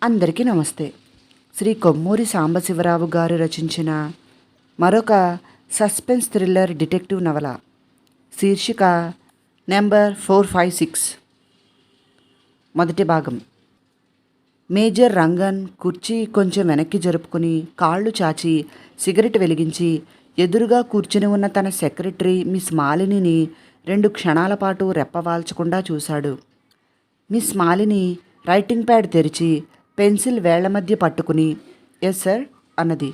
అందరికీ నమస్తే. శ్రీ కొమ్మూరి సాంబశివరావు గారు రచించిన మరొక సస్పెన్స్ థ్రిల్లర్ డిటెక్టివ్ నవల శీర్షిక నెంబర్ 456. మొదటి భాగం. మేజర్ రంగన్ కుర్చీ కొంచెం వెనక్కి జరుపుకుని కాళ్ళు చాచి సిగరెట్ వెలిగించి ఎదురుగా కూర్చుని ఉన్న తన సెక్రటరీ మిస్ మాలినిని 2 క్షణాల పాటు రెప్పవాల్చకుండా చూశాడు. మిస్ మాలిని రైటింగ్ ప్యాడ్ తెరిచి పెన్సిల్ వేళ్ల మధ్య పట్టుకుని ఎస్ సార్ అన్నది.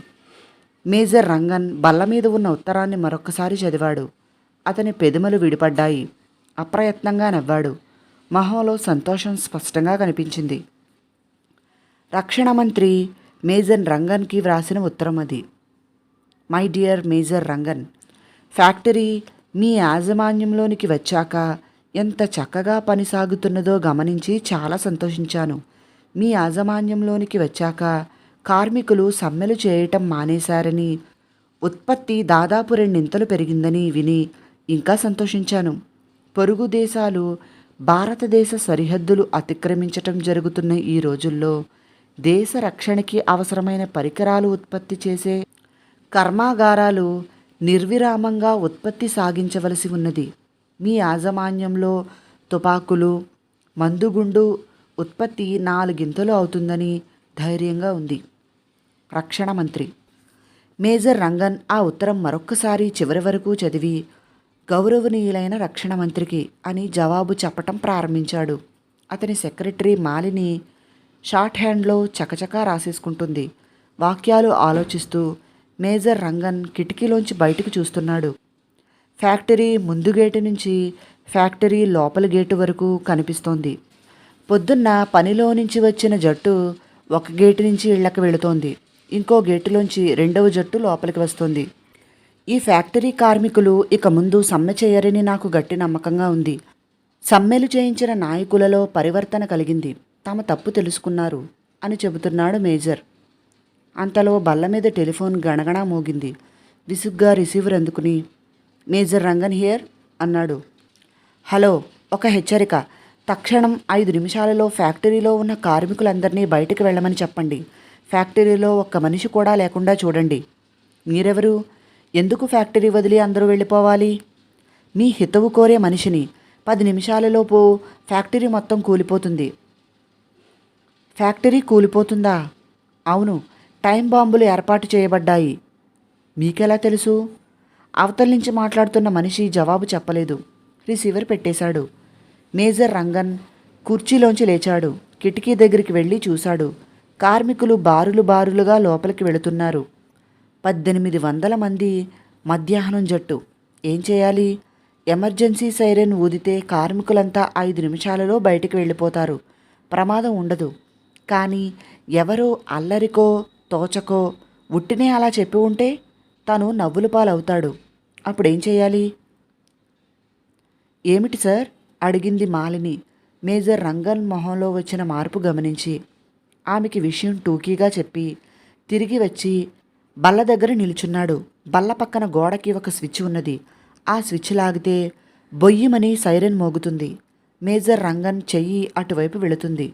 మేజర్ రంగన్ బల్ల మీద ఉన్న ఉత్తరాన్ని మరొక్కసారి చదివాడు. అతని పెదములు విడిపడ్డాయి. అప్రయత్నంగా నవ్వాడు. మొహంలో సంతోషం స్పష్టంగా కనిపించింది. రక్షణ మంత్రి మేజర్ రంగన్కి వ్రాసిన ఉత్తరం అది. My dear major Rangan, factory మీ యాజమాన్యంలోనికి వచ్చాక ఎంత చక్కగా పని సాగుతున్నదో గమనించి చాలా సంతోషించాను. మీ యాజమాన్యంలోనికి వచ్చాక కార్మికులు సమ్మెలు చేయటం మానేశారని, ఉత్పత్తి దాదాపు 2 పెరిగిందని విని ఇంకా సంతోషించాను. పొరుగు దేశాలు భారతదేశ సరిహద్దులు అతిక్రమించటం జరుగుతున్న ఈ రోజుల్లో దేశ రక్షణకి అవసరమైన పరికరాలు ఉత్పత్తి చేసే కర్మాగారాలు నిర్విరామంగా ఉత్పత్తి సాగించవలసి ఉన్నది. మీ యాజమాన్యంలో తుపాకులు, మందుగుండు ఉత్పత్తి 4 అవుతుందని ధైర్యంగా ఉంది. రక్షణ మంత్రి. మేజర్ రంగన్ ఆ ఉత్తరం మరొక్కసారి చివరి వరకు చదివి గౌరవనీయులైన రక్షణ మంత్రికి అని జవాబు చెప్పటం ప్రారంభించాడు. అతని సెక్రటరీ మాలిని షార్ట్ హ్యాండ్లో చకచకా రాసేసుకుంటుంది. వాక్యాలు ఆలోచిస్తూ మేజర్ రంగన్ కిటికీలోంచి బయటకు చూస్తున్నాడు. ఫ్యాక్టరీ ముందు గేటు నుంచి ఫ్యాక్టరీ లోపలి గేటు వరకు కనిపిస్తోంది. పొద్దున్న పనిలో నుంచి వచ్చిన జట్టు ఒక గేటు నుంచి ఇళ్లకు వెళుతోంది. ఇంకో గేటులోంచి 2వ జట్టు లోపలికి వస్తుంది. ఈ ఫ్యాక్టరీ కార్మికులు ఇక ముందు సమ్మె చేయరని నాకు గట్టి నమ్మకంగా ఉంది. సమ్మెలు చేయించిన నాయకులలో పరివర్తన కలిగింది. తమ తప్పు తెలుసుకున్నారు అని చెబుతున్నాడు మేజర్. అంతలో బల్ల మీద టెలిఫోన్ గణగణ మోగింది. విసుగ్గా రిసీవర్ అందుకుని మేజర్ రంగన్ హియర్ అన్నాడు. హలో, ఒక హెచ్చరిక. తక్షణం 5 నిమిషాలలో ఫ్యాక్టరీలో ఉన్న కార్మికులందరినీ బయటకు వెళ్ళమని చెప్పండి. ఫ్యాక్టరీలో ఒక్క మనిషి కూడా లేకుండా చూడండి. మీరెవరు? ఎందుకు ఫ్యాక్టరీ వదిలి అందరూ వెళ్ళిపోవాలి? మీ హితవు కోరే మనిషిని. 10 నిమిషాలలోపు ఫ్యాక్టరీ మొత్తం కూలిపోతుంది. ఫ్యాక్టరీ కూలిపోతుందా? అవును, టైం బాంబులు ఏర్పాటు చేయబడ్డాయి. మీకెలా తెలుసు? అవతల నుంచి మాట్లాడుతున్న మనిషి జవాబు చెప్పలేదు. రిసీవర్ పెట్టేశాడు. మేజర్ రంగన్ కుర్చీలోంచి లేచాడు. కిటికీ దగ్గరికి వెళ్ళి చూశాడు. కార్మికులు బారులుగా లోపలికి వెళుతున్నారు. 1800 మంది మధ్యాహ్నం జట్టు. ఏం చేయాలి? ఎమర్జెన్సీ సైరన్ ఊదితే కార్మికులంతా 5 నిమిషాలలో బయటికి వెళ్ళిపోతారు. ప్రమాదం ఉండదు. కానీ ఎవరో అల్లరికో తోచకో ఉట్టినే అలా చెప్పి ఉంటే తను నవ్వుల పాలవుతాడు. అప్పుడేం చేయాలి? ఏమిటి సార్ అడిగింది మాలిని మేజర్ రంగన్ మొహంలో వచ్చిన మార్పు గమనించి. ఆమెకి విషయం టూకీగా చెప్పి తిరిగి వచ్చి బల్ల దగ్గర నిలుచున్నాడు. బల్ల పక్కన గోడకి ఒక స్విచ్ ఉన్నది. ఆ స్విచ్ లాగితే బొయ్యిమని సైరన్ మోగుతుంది. మేజర్ రంగన్ చెయ్యి అటువైపు వెళుతుంది.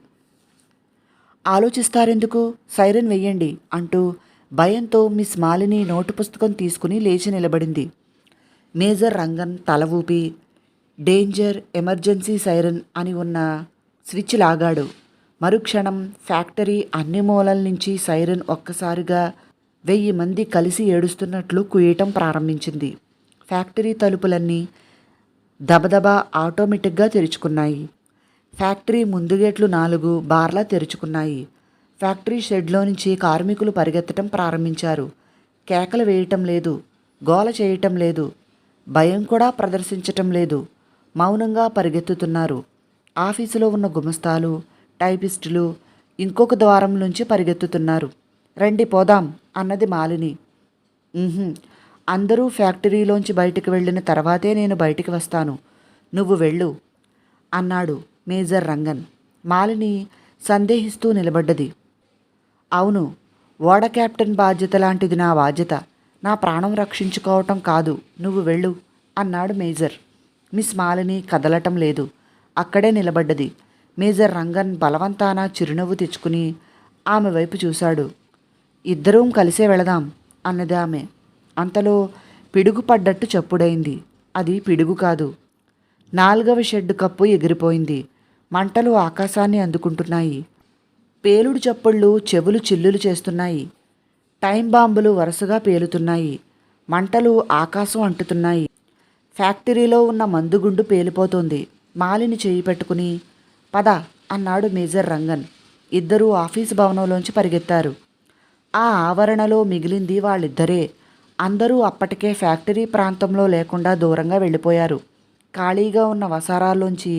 ఆలోచిస్తారెందుకు? సైరన్ వెయ్యండి అంటూ భయంతో మిస్ మాలిని నోటు పుస్తకం తీసుకుని లేచి నిలబడింది. మేజర్ రంగన్ తల ఊపి డేంజర్, ఎమర్జెన్సీ సైరన్ అని ఉన్న స్విచ్ లాగాడు. మరుక్షణం ఫ్యాక్టరీ అన్ని మూలల నుంచి సైరన్ ఒక్కసారిగా 1000 మంది కలిసి ఏడుస్తున్నట్లు కుయ్యటం ప్రారంభించింది. ఫ్యాక్టరీ తలుపులన్నీ దబదబా ఆటోమేటిక్గా తెరుచుకున్నాయి. ఫ్యాక్టరీ ముందు గేట్లు 4 బార్లా తెరుచుకున్నాయి. ఫ్యాక్టరీ షెడ్లో నుంచి కార్మికులు పరిగెత్తడం ప్రారంభించారు. కేకలు వేయటం లేదు, గోల చేయటం లేదు, భయం కూడా ప్రదర్శించటం లేదు. మౌనంగా పరిగెత్తుతున్నారు. ఆఫీసులో ఉన్న గుమస్తాలు, టైపిస్టులు ఇంకొక ద్వారం నుంచి పరిగెత్తుతున్నారు. రండి పోదాం అన్నది మాలిని. అందరూ ఫ్యాక్టరీలోంచి బయటికి వెళ్ళిన తర్వాతే నేను బయటికి వస్తాను. నువ్వు వెళ్ళు అన్నాడు మేజర్ రంగన్. మాలిని సందేహిస్తూ నిలబడ్డది. అవును, ఓడ కెప్టెన్ బాధ్యత లాంటిది నా బాధ్యత. నా ప్రాణం రక్షించుకోవటం కాదు. నువ్వు వెళ్ళు అన్నాడు మేజర్. మిస్ మాలిని కదలటం లేదు. అక్కడే నిలబడ్డది. మేజర్ రంగన్ బలవంతాన చిరునవ్వు తెచ్చుకుని ఆమె వైపు చూశాడు. ఇద్దరూ కలిసే వెళదాం అన్నది ఆమె. అంతలో పిడుగు పడ్డట్టు చప్పుడైంది. అది పిడుగు కాదు, 4వ షెడ్డు కప్పు ఎగిరిపోయింది. మంటలు ఆకాశాన్ని అందుకుంటున్నాయి. పేలుడు చప్పుళ్ళు చెవులు చిల్లులు చేస్తున్నాయి. టైం బాంబులు వరుసగా పేలుతున్నాయి. మంటలు ఆకాశం అంటుతున్నాయి. ఫ్యాక్టరీలో ఉన్న మందుగుండు పేలిపోతుంది. మాలిని చేయి పెట్టుకుని పద అన్నాడు మేజర్ రంగన్. ఇద్దరూ ఆఫీసు భవనంలోంచి పరిగెత్తారు. ఆ ఆవరణలో మిగిలింది వాళ్ళిద్దరే. అందరూ అప్పటికే ఫ్యాక్టరీ ప్రాంతంలో లేకుండా దూరంగా వెళ్ళిపోయారు. ఖాళీగా ఉన్న వసారాల్లోంచి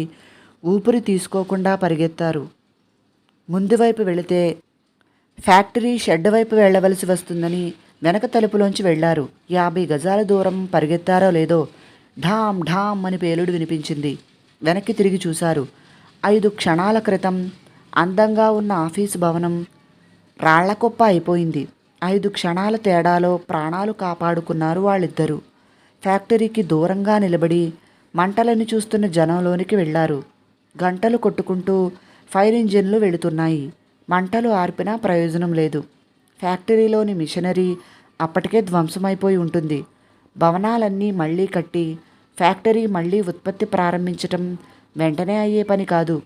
ఊపిరి తీసుకోకుండా పరిగెత్తారు. ముందు వైపు వెళితే ఫ్యాక్టరీ షెడ్ వైపు వెళ్ళవలసి వస్తుందని వెనక తలుపులోంచి వెళ్లారు. 50 గజాల దూరం పరిగెత్తారో లేదో ఢామ్ ఢామ్ అని పేలుడు వినిపించింది. వెనక్కి తిరిగి చూశారు. 5 క్షణాల క్రితం అందంగా ఉన్న ఆఫీసు భవనం రాళ్లకొప్ప అయిపోయింది. 5 క్షణాల తేడాలో ప్రాణాలు కాపాడుకున్నారు వాళ్ళిద్దరూ. ఫ్యాక్టరీకి దూరంగా నిలబడి మంటలను చూస్తున్న జనంలోనికి వెళ్లారు. గంటలు కొట్టుకుంటూ ఫైర్ ఇంజిన్లు వెళుతున్నాయి. మంటలు ఆర్పినా ప్రయోజనం లేదు. ఫ్యాక్టరీలోని మిషనరీ అప్పటికే ధ్వంసమైపోయి ఉంటుంది. భవనాలన్నీ మళ్లీ కట్టి ఫ్యాక్టరీ మళ్లీ ఉత్పత్తి ప్రారంభించటం వెంటనే అయ్యే పని కాదు.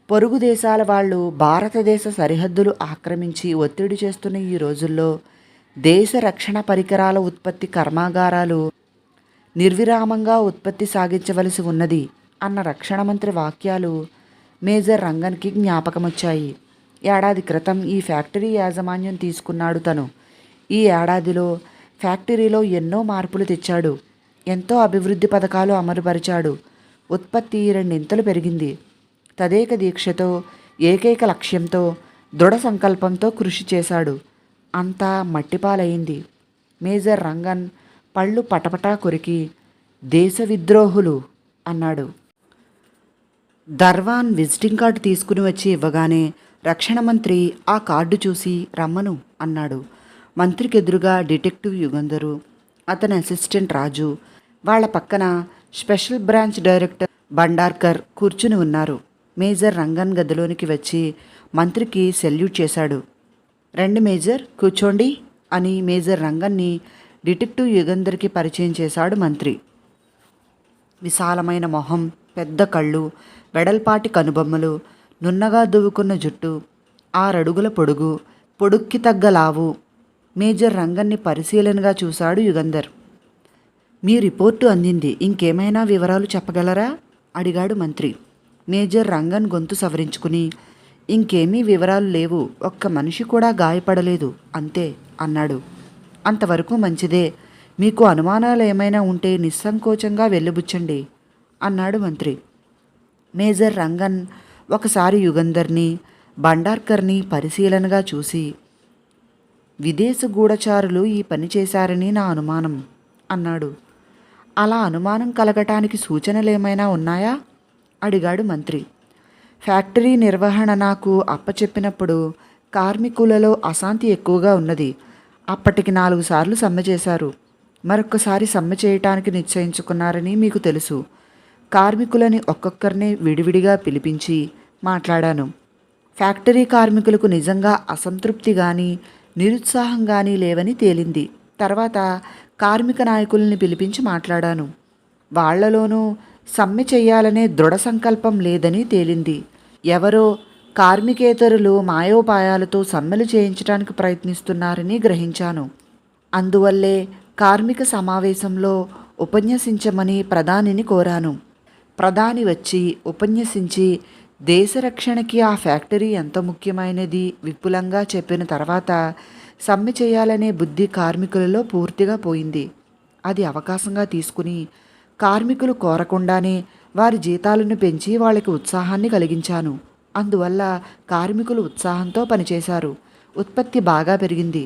పొరుగు దేశాల వాళ్ళు భారతదేశ సరిహద్దులు ఆక్రమించి ఒత్తిడి చేస్తున్న ఈ రోజుల్లో దేశ రక్షణ పరికరాల ఉత్పత్తి కర్మాగారాలు నిర్విరామంగా ఉత్పత్తి సాగించవలసి ఉన్నది అన్న రక్షణ మంత్రి వాక్యాలు మేజర్ రంగన్కి జ్ఞాపకమొచ్చాయి. ఏడాది క్రితం ఈ ఫ్యాక్టరీ యాజమాన్యం తీసుకున్నాడు తను. ఈ ఏడాదిలో ఫ్యాక్టరీలో ఎన్నో మార్పులు తెచ్చాడు. ఎంతో అభివృద్ధి పథకాలు అమలుపరిచాడు. ఉత్పత్తి 2 ఇంతలు పెరిగింది. తదేక దీక్షతో, ఏకైక లక్ష్యంతో, దృఢ సంకల్పంతో కృషి చేశాడు. అంతా మట్టిపాలయ్యింది. మేజర్ రంగన్ పళ్ళు పటపటా కొరికి దేశ విద్రోహులు అన్నాడు. దర్వాన్ విజిటింగ్ కార్డు తీసుకుని వచ్చి ఇవ్వగానే రక్షణ మంత్రి ఆ కార్డు చూసి రమ్మను అన్నాడు. మంత్రికి ఎదురుగా డిటెక్టివ్ యుగంధరు, అతని అసిస్టెంట్ రాజు, వాళ్ళ పక్కన స్పెషల్ బ్రాంచ్ డైరెక్టర్ బండార్కర్ కూర్చుని ఉన్నారు. మేజర్ రంగన్ గదిలోనికి వచ్చి మంత్రికి సెల్యూట్ చేశాడు. రండి మేజర్, కూర్చోండి అని మేజర్ రంగన్ని డిటెక్టివ్ యుగంధర్కి పరిచయం చేశాడు మంత్రి. విశాలమైన మొహం, పెద్ద కళ్ళు, వెడల్పాటి కనుబొమ్మలు, నున్నగా దువ్వుకున్న జుట్టు, 6 అడుగుల పొడుగు, పొడుక్కి తగ్గ లావు. మేజర్ రంగన్ని పరిశీలనగా చూశాడు యుగంధర్. మీ రిపోర్టు అందింది, ఇంకేమైనా వివరాలు చెప్పగలరా అడిగాడు మంత్రి. మేజర్ రంగన్ గొంతు సవరించుకుని ఇంకేమీ వివరాలు లేవు, ఒక్క మనిషి కూడా గాయపడలేదు అంతే అన్నాడు. అంతవరకు మంచిదే, మీకు అనుమానాలు ఏమైనా ఉంటే నిస్సంకోచంగా వెళ్ళబుచ్చండి అన్నాడు మంత్రి. మేజర్ రంగన్ ఒకసారి యుగంధర్ని, బండార్కర్ని పరిశీలనగా చూసి విదేశ గూఢచారులు ఈ పని చేశారని నా అనుమానం అన్నాడు. అలా అనుమానం కలగటానికి సూచనలేమైనా ఉన్నాయా అడిగాడు మంత్రి. ఫ్యాక్టరీ నిర్వహణ నాకు అప్పచెప్పినప్పుడు కార్మికులలో అశాంతి ఎక్కువగా ఉన్నది. అప్పటికి 4 సార్లు సమ్మె చేశారు. మరొక్కసారి సమ్మె చేయటానికి నిశ్చయించుకున్నారని మీకు తెలుసు. కార్మికులని ఒక్కొక్కరిని విడివిడిగా పిలిపించి మాట్లాడాను. ఫ్యాక్టరీ కార్మికులకు నిజంగా అసంతృప్తి కానీ నిరుత్సాహం కానీ లేవని తేలింది. తర్వాత కార్మిక నాయకుల్ని పిలిపించి మాట్లాడాను. వాళ్లలోనూ సమ్మె చెయ్యాలనే దృఢ సంకల్పం లేదని తేలింది. ఎవరో కార్మికేతరులు మాయోపాయాలతో సమ్మెలు చేయించడానికి ప్రయత్నిస్తున్నారని గ్రహించాను. అందువల్లే కార్మిక సమావేశంలో ఉపన్యసించమని ప్రధానిని కోరాను. ప్రధాని వచ్చి ఉపన్యసించి దేశ రక్షణకి ఆ ఫ్యాక్టరీ ఎంత ముఖ్యమైనది విపులంగా చెప్పిన తర్వాత సమ్మె చేయాలనే బుద్ధి కార్మికులలో పూర్తిగా పోయింది. అది అవకాశంగా తీసుకుని కార్మికులు కోరకుండానే వారి జీతాలను పెంచి వాళ్ళకి ఉత్సాహాన్ని కలిగించాను. అందువల్ల కార్మికులు ఉత్సాహంతో పనిచేశారు. ఉత్పత్తి బాగా పెరిగింది.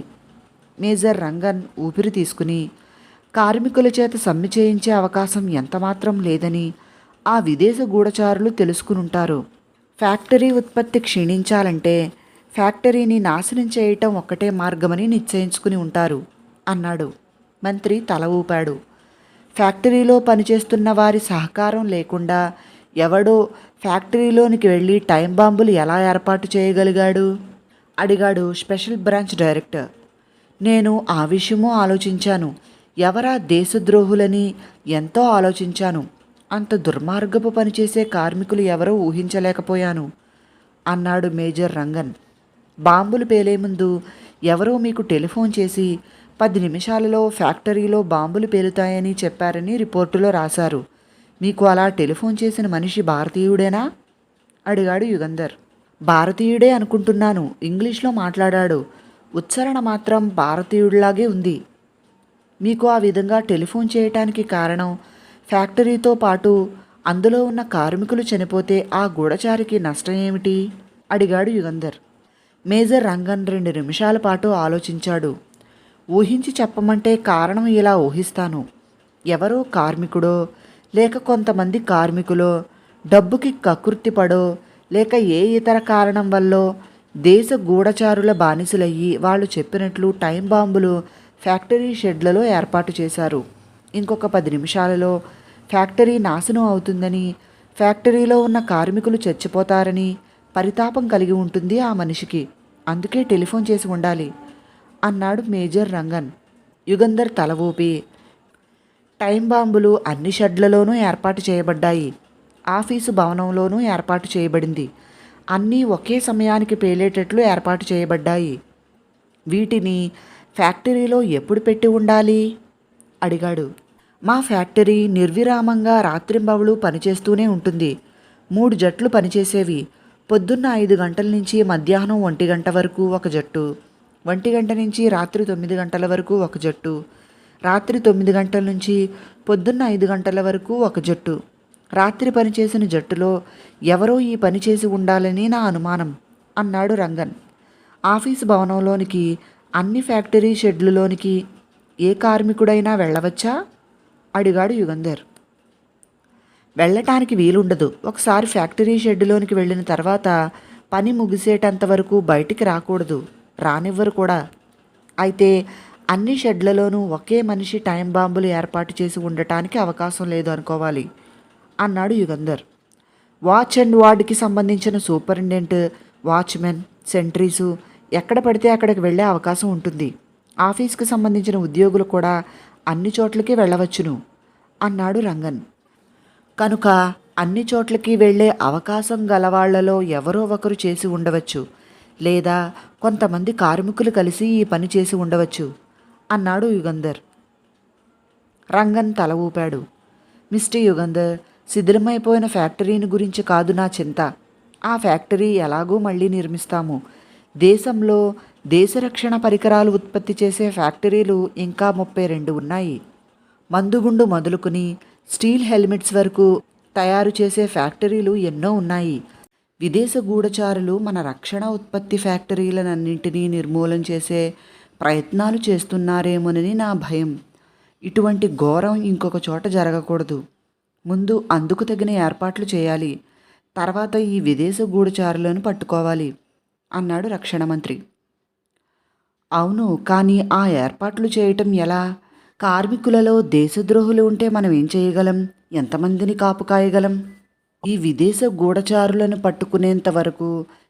మేజర్ రంగన్ ఊపిరి తీసుకుని కార్మికుల చేత సమ్మె చేయించే అవకాశం ఎంతమాత్రం లేదని ఆ విదేశ గూఢచారులు తెలుసుకునుంటారు. ఫ్యాక్టరీ ఉత్పత్తి క్షీణించాలంటే ఫ్యాక్టరీని నాశనం చేయటం ఒక్కటే మార్గమని నిశ్చయించుకుని ఉంటారు అన్నాడు. మంత్రి తల ఊపాడు. ఫ్యాక్టరీలో పనిచేస్తున్న వారి సహకారం లేకుండా ఎవడో ఫ్యాక్టరీలోనికి వెళ్ళి టైం బాంబులు ఎలా ఏర్పాటు చేయగలిగాడు? అడిగాడు స్పెషల్ బ్రాంచ్ డైరెక్టర్. నేను ఆ విషయమూ ఆలోచించాను. ఎవరా దేశద్రోహులని ఎంతో ఆలోచించాను. అంత దుర్మార్గపు పనిచేసే కార్మికులు ఎవరో ఊహించలేకపోయాను అన్నాడు మేజర్ రంగన్. బాంబులు పేలే ముందు ఎవరో మీకు టెలిఫోన్ చేసి 10 నిమిషాలలో ఫ్యాక్టరీలో బాంబులు పేలుతాయని చెప్పారని రిపోర్టులో రాశారు. మీకు అలా టెలిఫోన్ చేసిన మనిషి భారతీయుడేనా అడిగాడు యుగంధర్. భారతీయుడే అనుకుంటున్నాను. ఇంగ్లీష్లో మాట్లాడాడు. ఉచ్చారణ మాత్రం భారతీయుడిలాగే ఉంది. మీకు ఆ విధంగా టెలిఫోన్ చేయటానికి కారణం ఫ్యాక్టరీతో పాటు అందులో ఉన్న కార్మికులు చనిపోతే ఆ గూఢచారికి నష్టం ఏమిటి అడిగాడు యుగంధర్. మేజర్ రంగన్ 2 నిమిషాల పాటు ఆలోచించాడు. ఊహించి చెప్పమంటే కారణం ఇలా ఊహిస్తాను. ఎవరో కార్మికుడో లేక కొంతమంది కార్మికులో డబ్బుకి కకృతిపడో లేక ఏ ఇతర కారణం వల్లో దేశ గూఢచారుల బానిసలయ్యి వాళ్ళు చెప్పినట్లు టైం బాంబులు ఫ్యాక్టరీ షెడ్లలో ఏర్పాటు చేశారు. ఇంకొక 10 నిమిషాలలో ఫ్యాక్టరీ నాశనం అవుతుందని, ఫ్యాక్టరీలో ఉన్న కార్మికులు చచ్చిపోతారని పరితాపం కలిగి ఉంటుంది ఆ మనిషికి. అందుకే టెలిఫోన్ చేసి ఉండాలి అన్నాడు మేజర్ రంగన్. యుగంధర్ తల ఊపి, టైం బాంబులు అన్ని షెడ్లలోనూ ఏర్పాటు చేయబడ్డాయి. ఆఫీసు భవనంలోనూ ఏర్పాటు చేయబడింది. అన్నీ ఒకే సమయానికి పేలేటట్లు ఏర్పాటు చేయబడ్డాయి. వీటిని ఫ్యాక్టరీలో ఎప్పుడు పెట్టి ఉండాలి అడిగాడు. మా ఫ్యాక్టరీ నిర్విరామంగా రాత్రింబవళ్ళు పనిచేస్తూనే ఉంటుంది. 3 జట్లు పనిచేసేవి. పొద్దున్న 5 గంటల నుంచి మధ్యాహ్నం 1 గంట వరకు ఒక జట్టు, 1 గంట నుంచి రాత్రి 9 గంటల వరకు ఒక జట్టు, రాత్రి 9 గంటల నుంచి పొద్దున్న 5 గంటల వరకు ఒక జట్టు. రాత్రి పనిచేసిన జట్టులో ఎవరో ఈ పని చేసి ఉండాలని నా అనుమానం అన్నాడు రంగన్. ఆఫీసు భవనంలోనికి, అన్ని ఫ్యాక్టరీ షెడ్లులోనికి ఏ కార్మికుడైనా వెళ్ళవచ్చా అడిగాడు యుగంధర్. వెళ్ళటానికి వీలుండదు. ఒకసారి ఫ్యాక్టరీ షెడ్డులోనికి వెళ్ళిన తర్వాత పని ముగిసేటంత వరకు బయటికి రాకూడదు, రానివ్వరు కూడా. అయితే అన్ని షెడ్లలోనూ ఒకే మనిషి టైం బాంబులు ఏర్పాటు చేసి ఉండటానికి అవకాశం లేదు అనుకోవాలి అన్నాడు యుగంధర్. వాచ్ అండ్ వార్డ్కి సంబంధించిన సూపరింటెండెంట్, వాచ్మెన్, సెంట్రీసు ఎక్కడ పడితే అక్కడికి వెళ్ళే అవకాశం ఉంటుంది. ఆఫీస్కి సంబంధించిన ఉద్యోగులు కూడా అన్ని చోట్లకి వెళ్ళవచ్చును అన్నాడు రంగన్. కనుక అన్ని చోట్లకి వెళ్ళే అవకాశం గలవాళ్లలో ఎవరో ఒకరు చేసి ఉండవచ్చు, లేదా కొంతమంది కార్మికులు కలిసి ఈ పని చేసి ఉండవచ్చు అన్నాడు యుగంధర్. రంగన్ తల ఊపాడు. మిస్టర్ యుగంధర్, శిథిలమైపోయిన ఫ్యాక్టరీని గురించి కాదు నా చింత. ఆ ఫ్యాక్టరీ ఎలాగూ మళ్ళీ నిర్మిస్తాము. దేశంలో దేశరక్షణ పరికరాలు ఉత్పత్తి చేసే ఫ్యాక్టరీలు ఇంకా 32 ఉన్నాయి. మందుగుండు మొదలుకుని స్టీల్ హెల్మెట్స్ వరకు తయారు చేసే ఫ్యాక్టరీలు ఎన్నో ఉన్నాయి. విదేశ గూఢచారులు మన రక్షణ ఉత్పత్తి ఫ్యాక్టరీలనన్నింటినీ నిర్మూలన చేసే ప్రయత్నాలు చేస్తున్నారేమోనని నా భయం. ఇటువంటి ఘోరం ఇంకొక చోట జరగకూడదు. ముందు అందుకు తగిన ఏర్పాట్లు చేయాలి. తర్వాత ఈ విదేశ గూఢచారులను పట్టుకోవాలి అన్నాడు రక్షణ మంత్రి. అవును, కానీ ఆ ఏర్పాట్లు చేయటం ఎలా? కార్మికులలో దేశద్రోహులు ఉంటే మనం ఏం చేయగలం? ఎంతమందిని కాపు కాయగలం? ఈ విదేశ గూఢచారులను పట్టుకునేంత వరకు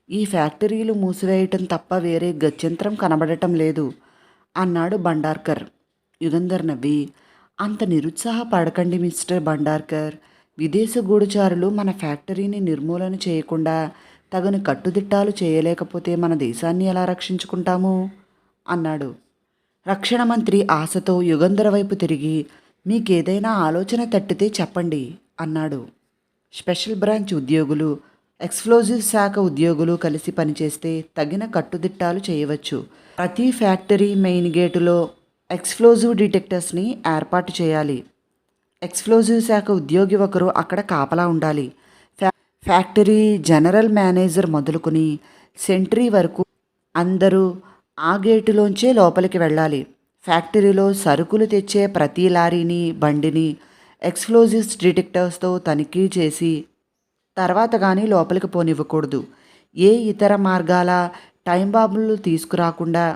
ఈ ఫ్యాక్టరీలు మూసివేయటం తప్ప వేరే గత్యంతరం కనబడటం లేదు అన్నాడు బండార్కర్. యుగంధర్ నవ్వి, అంత నిరుత్సాహపడకండి మిస్టర్ బండార్కర్. విదేశ గూఢచారులు మన ఫ్యాక్టరీని నిర్మూలన చేయకుండా తగిన కట్టుదిట్టాలు చేయలేకపోతే మన దేశాన్ని ఎలా రక్షించుకుంటాము అన్నాడు. రక్షణ మంత్రి ఆశతో యుగంధర్ వైపు తిరిగి, మీకేదైనా ఆలోచన తట్టితే చెప్పండి అన్నాడు. స్పెషల్ బ్రాంచ్ ఉద్యోగులు, ఎక్స్ప్లోజివ్ శాఖ ఉద్యోగులు కలిసి పనిచేస్తే తగిన కట్టుదిట్టాలు చేయవచ్చు. ప్రతి ఫ్యాక్టరీ మెయిన్ గేటులో ఎక్స్ప్లోజివ్ డిటెక్టర్స్ని ఏర్పాటు చేయాలి. ఎక్స్ప్లోజివ్ శాఖ ఉద్యోగి ఒకరు అక్కడ కాపలా ఉండాలి. ఫ్యాక్టరీ జనరల్ మేనేజర్ మొదలుకొని సెంట్రీ వరకు అందరూ ఆ గేటులోంచే లోపలికి వెళ్ళాలి. ఫ్యాక్టరీలో సరుకులు తెచ్చే ప్రతి లారీని, బండిని ఎక్స్ప్లోజివ్స్ డిటెక్టర్స్తో తనిఖీ చేసి తర్వాత కానీ లోపలికి పోనివ్వకూడదు. ఏ ఇతర మార్గాల టైం బాంబులు తీసుకురాకుండా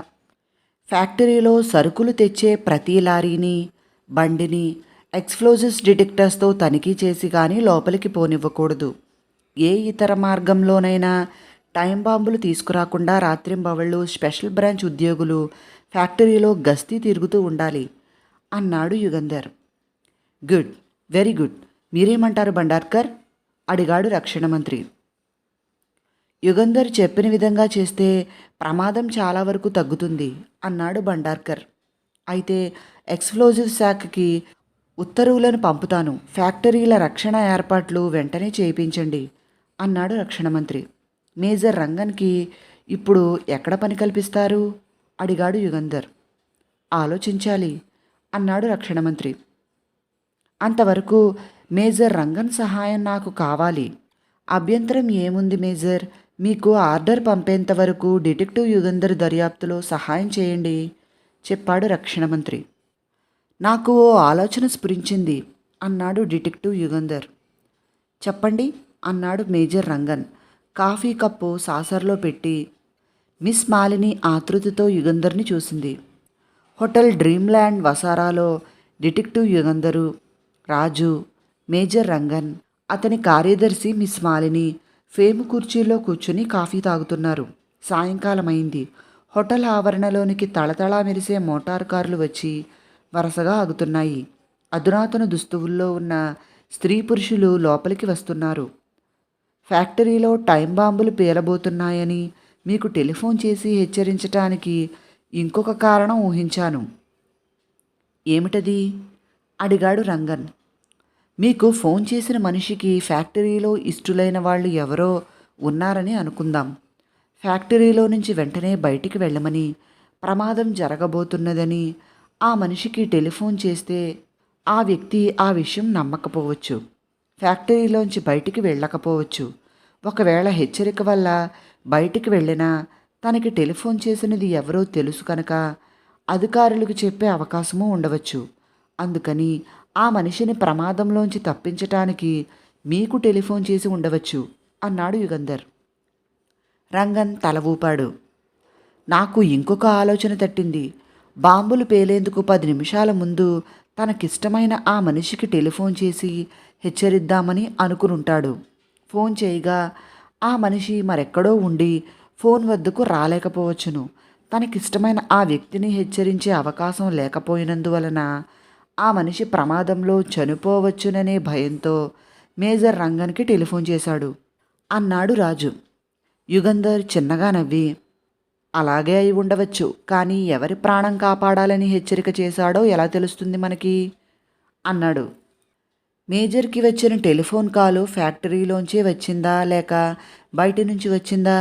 ఫ్యాక్టరీలో సరుకులు తెచ్చే ప్రతి లారీని, బండిని ఎక్స్ప్లోజివ్స్ డిటెక్టర్స్తో తనిఖీ చేసి కానీ లోపలికి పోనివ్వకూడదు. ఏ ఇతర మార్గంలోనైనా టైం బాంబులు తీసుకురాకుండా రాత్రింబవళ్ళు స్పెషల్ బ్రాంచ్ ఉద్యోగులు ఫ్యాక్టరీలో గస్తీ తిరుగుతూ ఉండాలి అన్నాడు యుగంధర్. Good, very good. మీరేమంటారు బండార్కర్? అడిగాడు రక్షణ మంత్రి. యుగంధర్ చెప్పిన విధంగా చేస్తే ప్రమాదం చాలా వరకు తగ్గుతుంది అన్నాడు బండార్కర్. అయితే ఎక్స్ప్లోజివ్ శాఖకి ఉత్తర్వులను పంపుతాను. ఫ్యాక్టరీల రక్షణ ఏర్పాట్లు వెంటనే చేయించండి అన్నాడు రక్షణ మంత్రి. మేజర్ రంగన్కి ఇప్పుడు ఎక్కడ పని కల్పిస్తారు? అడిగాడు యుగంధర్. ఆలోచించాలి అన్నాడు రక్షణ మంత్రి. అంతవరకు మేజర్ రంగన్ సహాయం నాకు కావాలి. అభ్యంతరం ఏముంది మేజర్? మీకు ఆర్డర్ పంపేంత వరకు డిటెక్టివ్ యుగంధర్ దర్యాప్తులో సహాయం చేయండి చెప్పాడు రక్షణ మంత్రి. నాకు ఓ ఆలోచన స్ఫురించింది అన్నాడు డిటెక్టివ్ యుగంధర్. చెప్పండి అన్నాడు మేజర్ రంగన్ కాఫీ కప్పు సాసర్లో పెట్టి. మిస్ మాలిని ఆతృతతో యుగంధర్ని చూసింది. హోటల్ డ్రీమ్ల్యాండ్ వసారాలో డిటెక్టివ్ యుగంధరు, రాజు, మేజర్ రంగన్, అతని కార్యదర్శి మిస్ మాలిని ఫేమ్ కుర్చీలో కూర్చుని కాఫీ తాగుతున్నారు. సాయంకాలం అయింది. హోటల్ ఆవరణలోనికి తళతళా మెరిసే మోటార్ కార్లు వచ్చి వరుసగా ఆగుతున్నాయి. అధునాతన దుస్తువుల్లో ఉన్న స్త్రీ పురుషులు లోపలికి వస్తున్నారు. ఫ్యాక్టరీలో టైం బాంబులు పేలబోతున్నాయని మీకు టెలిఫోన్ చేసి హెచ్చరించటానికి ఇంకొక కారణం ఊహించాను. ఏమిటది? అడిగాడు రంగన్. మీకు ఫోన్ చేసిన మనిషికి ఫ్యాక్టరీలో ఇష్టులైన వాళ్ళు ఎవరో ఉన్నారని అనుకుందాం. ఫ్యాక్టరీలో నుంచి వెంటనే బయటికి వెళ్ళమని, ప్రమాదం జరగబోతున్నదని ఆ మనిషికి టెలిఫోన్ చేస్తే ఆ వ్యక్తి ఆ విషయం నమ్మకపోవచ్చు, ఫ్యాక్టరీలోంచి బయటికి వెళ్ళకపోవచ్చు. ఒకవేళ హెచ్చరిక వల్ల బయటికి వెళ్ళినా తనకి టెలిఫోన్ చేసినది ఎవరో తెలుసు కనుక అధికారులకు చెప్పే అవకాశమూ ఉండవచ్చు. అందుకని ఆ మనిషిని ప్రమాదంలోంచి తప్పించటానికి మీకు టెలిఫోన్ చేసి ఉండవచ్చు అన్నాడు యుగంధర్. రంగన్ తల ఊపాడు. నాకు ఇంకొక ఆలోచన తట్టింది. బాంబులు పేలేందుకు 10 నిమిషాల ముందు తనకిష్టమైన ఆ మనిషికి టెలిఫోన్ చేసి హెచ్చరిద్దామని అనుకునుంటాడు. ఫోన్ చేయగా ఆ మనిషి మరెక్కడో ఉండి ఫోన్ వద్దకు రాలేకపోవచ్చును. తనకిష్టమైన ఆ వ్యక్తిని హెచ్చరించే అవకాశం లేకపోయినందువలన ఆ మనిషి ప్రమాదంలో చనిపోవచ్చుననే భయంతో మేజర్ రంగన్కి టెలిఫోన్ చేశాడు అన్నాడు రాజు. యుగంధర్ చిన్నగా నవ్వి, అలాగే అయి ఉండవచ్చు, కానీ ఎవరి ప్రాణం కాపాడాలని హెచ్చరిక చేశాడో ఎలా తెలుస్తుంది మనకి అన్నాడు. మేజర్కి వచ్చిన టెలిఫోన్ కాలు ఫ్యాక్టరీలోంచే వచ్చిందా లేక బయట నుంచి వచ్చిందా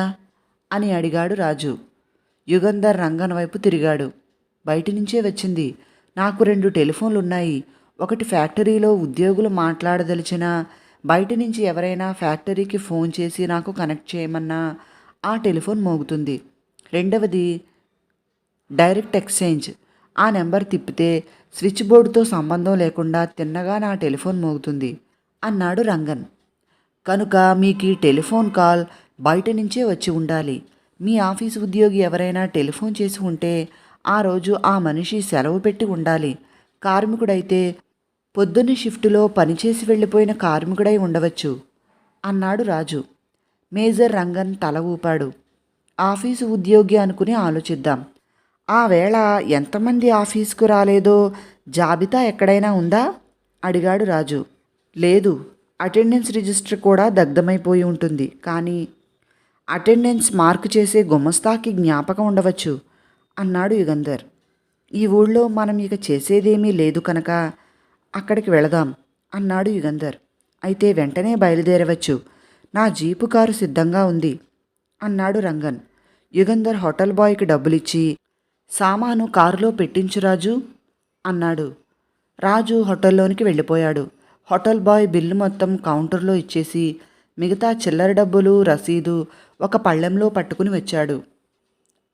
అని అడిగాడు రాజు. యుగంధర్ రంగన్ వైపు తిరిగాడు. బయట నుంచే వచ్చింది. నాకు 2 టెలిఫోన్లు ఉన్నాయి. ఒకటి ఫ్యాక్టరీలో ఉద్యోగులు మాట్లాడదలిచినా, బయట నుంచి ఎవరైనా ఫ్యాక్టరీకి ఫోన్ చేసి నాకు కనెక్ట్ చేయమన్నా ఆ టెలిఫోన్ మోగుతుంది. రెండవది డైరెక్ట్ ఎక్స్చేంజ్. ఆ నెంబర్ తిప్పితే స్విచ్ బోర్డుతో సంబంధం లేకుండా తిన్నగా నా టెలిఫోన్ మోగుతుంది అన్నాడు రంగన్. కనుక మీకు ఈ టెలిఫోన్ కాల్ బయట నుంచే వచ్చి ఉండాలి. మీ ఆఫీసు ఉద్యోగి ఎవరైనా టెలిఫోన్ చేసి ఉంటే ఆ రోజు ఆ మనిషి సెలవు పెట్టి ఉండాలి. కార్మికుడైతే పొద్దున్న షిఫ్టులో పనిచేసి వెళ్ళిపోయిన కార్మికుడై ఉండవచ్చు అన్నాడు రాజు. మేజర్ రంగన్ తల ఊపాడు. ఆఫీసు ఉద్యోగి అనుకుని ఆలోచిద్దాం. ఆ వేళ ఎంతమంది ఆఫీసుకు రాలేదో జాబితా ఎక్కడైనా ఉందా అడిగాడు రాజు. లేదు, అటెండెన్స్ రిజిస్టర్ కూడా దగ్ధమైపోయి ఉంటుంది. కానీ అటెండెన్స్ మార్కు చేసే గుమస్తాకి జ్ఞాపకం ఉండవచ్చు అన్నాడు యుగంధర్. ఈ ఊళ్ళో మనం ఇక చేసేదేమీ లేదు కనుక అక్కడికి వెళదాం అన్నాడు యుగంధర్. అయితే వెంటనే బయలుదేరవచ్చు. నా జీపు కారు సిద్ధంగా ఉంది అన్నాడు రంగన్. యుగంధర్ హోటల్ బాయ్కి డబ్బులిచ్చి, సామాను కారులో పెట్టించు రాజు అన్నాడు. రాజు హోటల్లోనికి వెళ్ళిపోయాడు. హోటల్ బాయ్ బిల్లు మొత్తం కౌంటర్లో ఇచ్చేసి మిగతా చిల్లర డబ్బులు, రసీదు ఒక పళ్ళెంలో పట్టుకుని వచ్చాడు.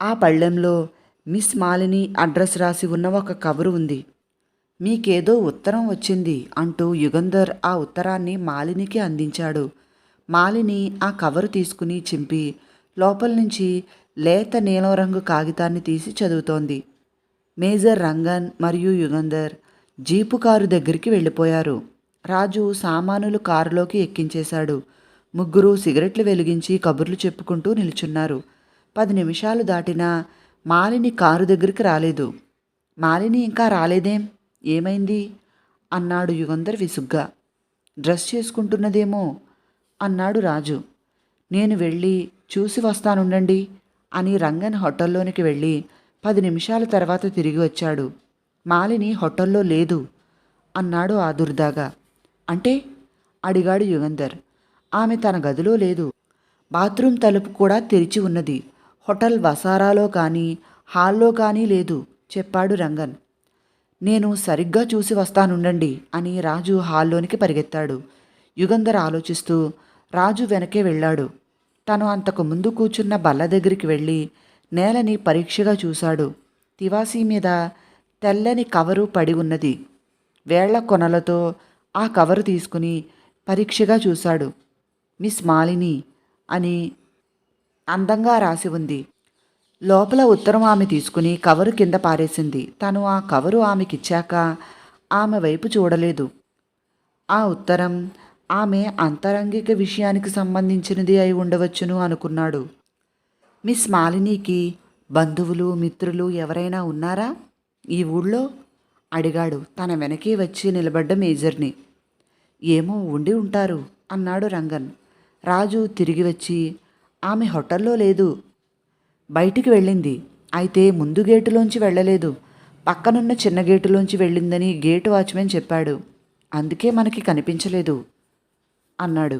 ఆ పళ్ళెంలో మిస్ మాలిని అడ్రస్ రాసి ఉన్న ఒక కవరు ఉంది. మీకేదో ఉత్తరం వచ్చింది అంటూ యుగంధర్ ఆ ఉత్తరాన్ని మాలినికి అందించాడు. మాలిని ఆ కవరు తీసుకుని చింపి లోపల నుంచి లేత నీలం రంగు కాగితాన్ని తీసి చదువుతోంది. మేజర్ రంగన్ మరియు యుగంధర్ జీపు కారు దగ్గరికి వెళ్ళిపోయారు. రాజు సామానులు కారులోకి ఎక్కించేశాడు. ముగ్గురు సిగరెట్లు వెలిగించి కబుర్లు చెప్పుకుంటూ నిల్చున్నారు. 10 నిమిషాలు దాటినా మాలిని కారు దగ్గరికి రాలేదు. మాలిని ఇంకా రాలేదేం? ఏమైంది? అన్నాడు యుగంధర్ విసుగ్గా. డ్రెస్ చేసుకుంటున్నదేమో అన్నాడు రాజు. నేను వెళ్ళి చూసి వస్తానుండండి అని రంగన్ హోటల్లోనికి వెళ్ళి 10 నిమిషాల తర్వాత తిరిగి వచ్చాడు. మాలిని హోటల్లో లేదు అన్నాడు ఆదుర్దాగా. అంటే? అడిగాడు యుగంధర్. ఆమె తన గదిలో లేదు. బాత్రూమ్ తలుపు కూడా తెరిచి ఉన్నది. హోటల్ వసారాలో కానీ హాల్లో కానీ లేదు చెప్పాడు రంగన్. నేను సరిగ్గా చూసి వస్తానుండండి అని రాజు హాల్లోనికి పరిగెత్తాడు. యుగంధర్ ఆలోచిస్తూ రాజు వెనకే వెళ్ళాడు. తను అంతకు ముందు కూర్చున్న బల్ల దగ్గరికి వెళ్ళి నేలని పరీక్షగా చూశాడు. తివాసీ మీద తెల్లని కవరు పడి ఉన్నది. వేళ్ల కొనలతో ఆ కవరు తీసుకుని పరీక్షగా చూశాడు. మిస్ మాలిని అని అందంగా రాసి ఉంది. లోపల ఉత్తరం ఆమె తీసుకుని కవరు కింద పారేసింది. తను ఆ కవరు ఆమెకిచ్చాక ఆమె వైపు చూడలేదు. ఆ ఉత్తరం ఆమె అంతరంగిక విషయానికి సంబంధించినది అయి ఉండవచ్చును అనుకున్నాడు. మిస్ మాలినికి బంధువులు మిత్రులు ఎవరైనా ఉన్నారా ఈ ఊళ్ళో? అడిగాడు తన వెనకే వచ్చి నిలబడ్డ మేజర్ని. ఏమో ఉండి ఉంటారు అన్నాడు రంగన్. రాజు తిరిగి వచ్చి ఆమె హోటల్లో లేదు, బయటికి వెళ్ళింది. అయితే ముందు గేటులోంచి వెళ్ళలేదు, పక్కనున్న చిన్న గేటులోంచి వెళ్ళిందని గేటు వాచ్మెన్ చెప్పాడు. అందుకే మనకి కనిపించలేదు అన్నాడు.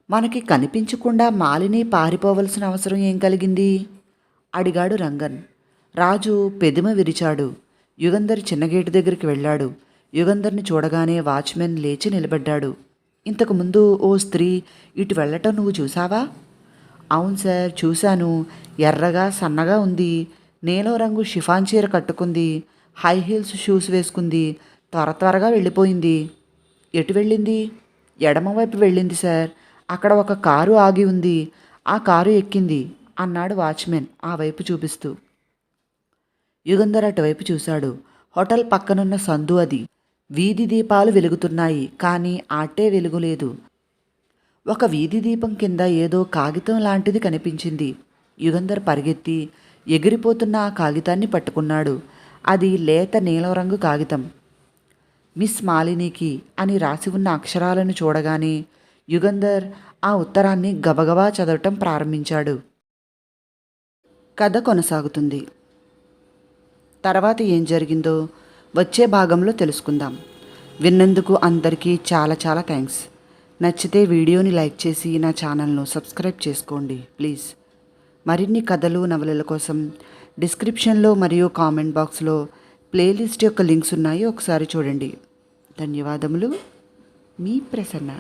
మనకి కనిపించకుండా మాలిని పారిపోవలసిన అవసరం ఏం కలిగింది? అడిగాడు రంగన్. రాజు పెదిమ విరిచాడు. యుగంధర్ చిన్న గేటు దగ్గరికి వెళ్ళాడు. యుగంధర్ని చూడగానే వాచ్మెన్ లేచి నిలబడ్డాడు. ఇంతకుముందు ఓ స్త్రీ ఇటు వెళ్ళటం నువ్వు చూసావా? అవును సార్, చూశాను. ఎర్రగా సన్నగా ఉంది. నీలం రంగు షిఫాన్ చీర కట్టుకుంది. హై హీల్స్ షూస్ వేసుకుంది. త్వరగా వెళ్ళిపోయింది. ఎటు వెళ్ళింది? ఎడమవైపు వెళ్ళింది సార్. అక్కడ ఒక కారు ఆగి ఉంది. ఆ కారు ఎక్కింది అన్నాడు వాచ్మెన్ ఆ వైపు చూపిస్తూ. యుగంధర్ అటువైపు చూశాడు. హోటల్ పక్కనున్న సందు అది. వీధి దీపాలు వెలుగుతున్నాయి, కానీ ఆటే వెలుగులేదు. ఒక వీధి దీపం కింద ఏదో కాగితం లాంటిది కనిపించింది. యుగంధర్ పరిగెత్తి ఎగిరిపోతున్న ఆ కాగితాన్ని పట్టుకున్నాడు. అది లేత నీలం రంగు కాగితం. మిస్ మాలినికి అని రాసి ఉన్న అక్షరాలను చూడగానే యుగంధర్ ఆ ఉత్తరాన్ని గబగబా చదవటం ప్రారంభించాడు. కథ కొనసాగుతుంది. తర్వాత ఏం జరిగిందో వచ్చే భాగంలో తెలుసుకుందాం. విన్నందుకు అందరికీ చాలా చాలా థ్యాంక్స్. నచ్చితే వీడియోని లైక్ చేసి నా ఛానల్ను సబ్స్క్రైబ్ చేసుకోండి ప్లీజ్. మరిన్ని కథలు నవలల కోసం డిస్క్రిప్షన్లో మరియు కామెంట్ బాక్స్లో ప్లేలిస్ట్ యొక్క లింక్స్ ఉన్నాయి, ఒకసారి చూడండి. ధన్యవాదములు. మీ ప్రసన్న.